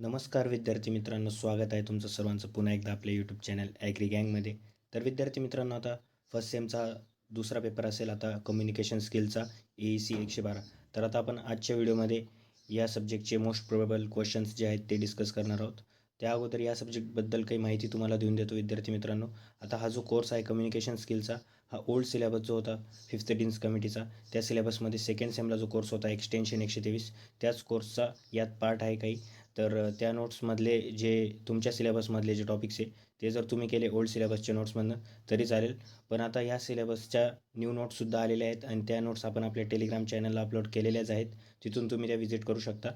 नमस्कार विद्यार्थी मित्रांनो, स्वागत आहे तुमचं सर्वांचं पुन्हा एकदा आपल्या यूट्यूब चॅनल ॲग्री गँगमध्ये. तर विद्यार्थी मित्रांनो, आता फर्स्ट सेमचा दुसरा पेपर असेल आता कम्युनिकेशन स्किलचा AEC 112. तर आता आपण आजच्या व्हिडिओमध्ये या सब्जेक्टचे मोस्ट प्रोबेबल क्वेश्चन्स जे आहेत ते डिस्कस करणार आहोत. त्या अगोदर या सब्जेक्टबद्दल काही माहिती तुम्हाला देऊन देतो विद्यार्थी मित्रांनो. आता हा जो कोर्स आहे कम्युनिकेशन स्किलचा, हा ओल्ड सिलेबस जो होता 5th डीन्स कमिटीचा, त्या सिलेबसमध्ये सेकंड सेमला जो कोर्स होता एक्सटेन्शन 123, त्याच कोर्सचा यात पार्ट आहे काही. तर त्या नोट्समधले जे तुमच्या सिलेबसमधले जे टॉपिक्स आहे ते जर तुम्ही केले ओल्ड सिलेबसच्या नोट्समधनं तरी चालेल. पण आता या सिलेबसच्या न्यू नोट्ससुद्धा आलेल्या आहेत आणि त्या नोट्स आपण आपल्या टेलिग्राम चॅनलला अपलोड केलेल्याच आहेत. तिथून तुम्ही त्या विजिट करू शकता.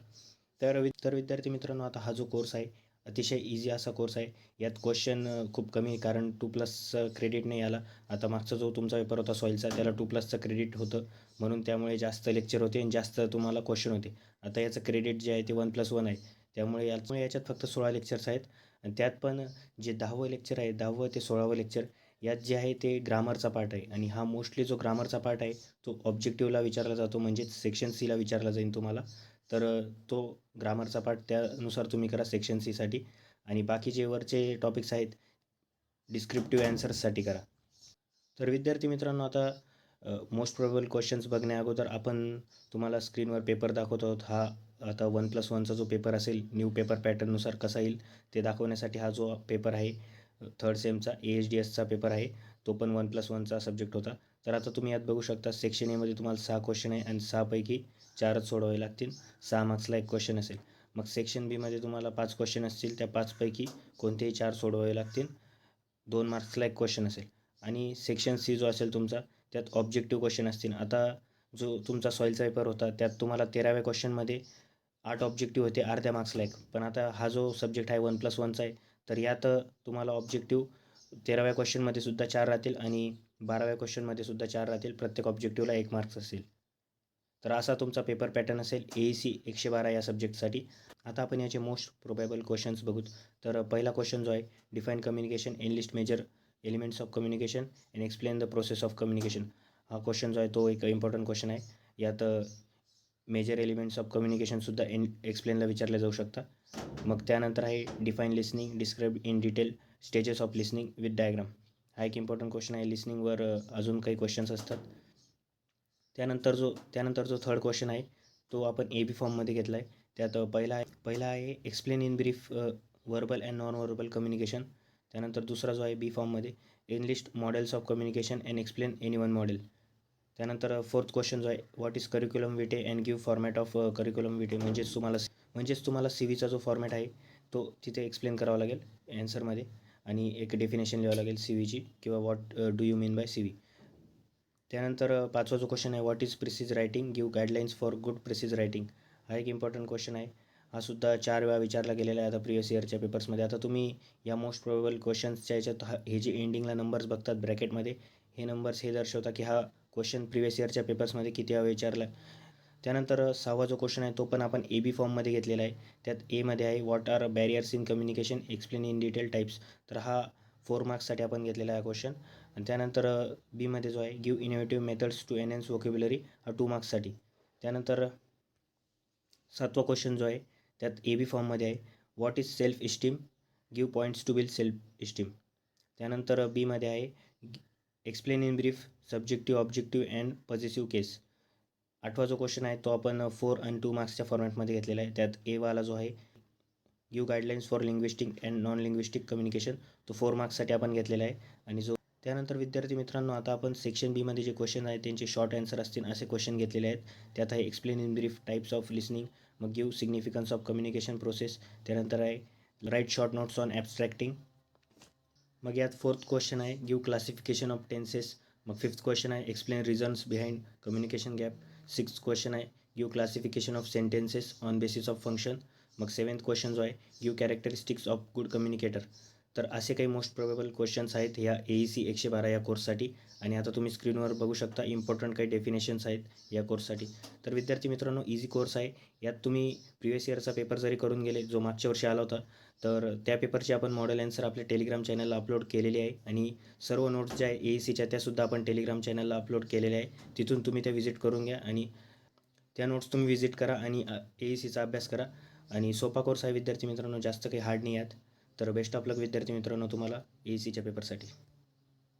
तर विद्यार्थी मित्रांनो, आता हा जो कोर्स आहे अतिशय इझी असा कोर्स आहे. यात क्वेश्चन खूप कमी आहे, कारण 2+ क्रेडिट नाही आला. आता मागचा जो तुमचा पेपर होता सॉईलचा, त्याला 2+चं क्रेडिट होतं, म्हणून त्यामुळे जास्त लेक्चर होते आणि जास्त तुम्हाला क्वेश्चन होते. आता याचं क्रेडिट जे आहे ते 1+1 आहे. त्यामुळे याच्यात फक्त 16 लेक्चर्स आहेत आणि त्यात पण जे 10वं लेक्चर आहे, 10वं ते 16वं लेक्चर, यात जे आहे ते ग्रामरचा पार्ट आहे. आणि हा मोस्टली जो ग्रामरचा पार्ट आहे तो ऑब्जेक्टिव्हला विचारला जातो, म्हणजेच सेक्शन सीला विचारला जाईल तुम्हाला. तर तो ग्रामरचा पार्ट त्यानुसार तुम्ही करा सेक्शन सीसाठी. आणि बाकी जे वरचे टॉपिक्स आहेत डिस्क्रिप्टिव्ह ॲन्सर्ससाठी करा. तर विद्यार्थी मित्रांनो, आता मोस्ट प्रोबेबल क्वेश्चन्स बघण्या अगोदर आपण तुम्हाला स्क्रीनवर पेपर दाखवत आहोत. हा आता 1+1चा जो पेपर असेल न्यू पेपर पॅटर्ननुसार कसा येईल ते दाखवण्यासाठी हा जो पेपर आहे थर्ड सेमचा AHDSचा पेपर आहे, तो पण 1+1चा सब्जेक्ट होता. तर आता तुम्ही यात बघू शकता सेक्शन एमध्ये तुम्हाला 6 क्वेश्चन आहे आणि 6पैकी 4च सोडवावे लागतील. 6 मार्क्सला एक क्वेश्चन असेल. मग सेक्शन बीमध्ये तुम्हाला 5 क्वेश्चन असतील, त्या 5पैकी कोणतेही 4 सोडवावे लागतील. 2 मार्क्सला एक क्वेश्चन असेल. आणि सेक्शन सी जो असेल तुमचा, त्यात ऑब्जेक्टिव्ह क्वेश्चन असतील. आता जो तुमचा सॉईलचा पेपर होता त्यात तुम्हाला 13व्या क्वेश्चनमध्ये 8 ऑब्जेक्टिव्ह होते अर्ध्या मार्क्सला एक. पण आता हा जो सब्जेक्ट आहे 1+1चा आहे, तर यात तुम्हाला ऑब्जेक्टिव्ह 13व्या क्वेश्चनमध्ये सुद्धा 4 राहतील आणि 12व्या क्वेश्चनमध्ये सुद्धा 4 राहतील. प्रत्येक ऑब्जेक्टिव्हला 1 मार्क्स असेल. तर असा तुमचा पेपर पॅटर्न असेल AEC 112 या सब्जेक्टसाठी. आता आपण याचे मोस्ट प्रोबेबल क्वेश्चन्स बघू. तर पहिला क्वेश्चन जो आहे, define communication, enlist major elements of communication and explain the process of communication. हा क्वेश्चन जो आहे तो एक इम्पॉर्टंट क्वेश्चन आहे. यात मेजर एलिमेंट्स ऑफ कम्युनिकेशनसुद्धा एक्सप्लेनला विचारले जाऊ शकतात. मग त्यानंतर आहे define listening, describe in detail stages of listening with diagram. हा एक इम्पॉर्टंट क्वेश्चन आहे. लिसनिंगवर अजून काही क्वेश्चन्स असतात. त्यानंतर जो थर्ड क्वेश्चन आहे तो आपण AB फॉर्ममध्ये घेतला आहे. त्यात पहिला आहे explain in brief verbal and non verbal communication. त्यानंतर दुसरा जो आहे B फॉर्ममध्ये enlist models of communication and explain any one model. त्यानंतर फोर्थ क्वेश्चन जो आहे, what is curriculum vitae and give format of curriculum vitae. म्हणजेच तुम्हाला CVचा जो फॉर्मॅट आहे तो तिथे एक्सप्लेन करावा लागेल ॲन्सरमध्ये आणि एक डेफिनेशन लिहावं लागेल CVची, किंवा what do you mean by CV. त्यानंतर पाचवा जो क्वेश्चन आहे, what is precis writing, give guidelines for good precis writing. हा एक इम्पॉर्टंट क्वेश्चन आहे. हा सुद्धा 4 वेळा विचारला गेलेला आहे आता प्रिवियस इयरच्या पेपर्समध्ये. आता तुम्ही या मोस्ट प्रोबेबल क्वेश्चन्सच्या याच्यात हे जे एंडिंगला नंबर्स बघतात ब्रॅकेटमध्ये, हे नंबर्स हे दर्शवतात की हा क्वेश्चन प्रिवियस इयरच्या पेपर्समध्ये किती वेळा विचारला. त्यानंतर 6वा जो क्वेश्चन आहे तो पण आपण AB फॉर्ममध्ये घेतलेला आहे. त्यात Aमध्ये आहे, what are barriers in communication, explain in detail types. तर हा 4 मार्क्ससाठी आपण घेतलेला आहे क्वेश्चन. आणि त्यानंतर Bमध्ये जो आहे, give innovative methods to enhance vocabulary, हा 2 मार्क्ससाठी. त्यानंतर 7वा क्वेश्चन जो आहे त्यात AB फॉर्ममध्ये आहे, what is self esteem, give points to build self esteem. त्यानंतर Bमध्ये आहे, explain in brief subjective, objective and positive case. 8वा जो क्वेश्चन आहे तो आपण 4 आणि 2 मार्क्सच्या फॉर्मॅटमध्ये घेतलेला आहे. त्यात Aवाला जो आहे, give guidelines for linguistic and non linguistic communication, तो 4 मार्क्ससाठी आपण घेतलेला आहे. आणि त्यानंतर विद्यार्थी मित्रांनो, आता आपण सेक्शन बीमध्ये जे क्वेश्चन आहेत त्यांचे शॉर्ट आन्सर असतील असे क्वेश्चन घेतलेले आहेत. त्यात आहे explain in brief types of listening, मग give significance of communication process. त्यानंतर आहे write short notes on abstracting. मग यात फोर्थ क्वेश्चन आहे, गिव्ह क्लासिफिकेशन ऑफ टेन्सेस. मग फिफ्थ क्वेश्चन आहे, explain reasons behind communication gap. Sixth question आहे, give classification of sentences on basis of function. मग seventh question जो आहे, give characteristics of good communicator. तर असे काही मोस्ट प्रोबेबल क्वेश्चन्स आहेत ह्या AEC 112 या कोर्ससाठी. आणि आता तुम्ही स्क्रीनवर बघू शकता इम्पॉर्टंट काही डेफिनेशन्स आहेत या कोर्ससाठी. तर विद्यार्थी मित्रांनो, इझी कोर्स आहे. यात तुम्ही प्रिवियस इयरचा पेपर जरी करून गेले जो मागच्या वर्षी आला होता, तर त्या पेपरचे आपण मॉडेल आन्सर आपल्या टेलिग्राम चॅनलला अपलोड केलेली आहे. आणि सर्व नोट्स ज्या आहे AECच्या त्यासुद्धा आपण टेलिग्राम चॅनलला अपलोड केलेल्या आहे. तिथून तुम्ही त्या विजिट करून घ्या आणि त्या नोट्स तुम्ही विजिट करा आणि AECचा अभ्यास करा. आणि सोपा कोर्स आहे विद्यार्थी मित्रांनो, जास्त काही हार्ड नाही आहेत. तर बेस्ट ऑफ लक विद्यार्थी मित्रांनो तुम्हाला AECच्या पेपरसाठी.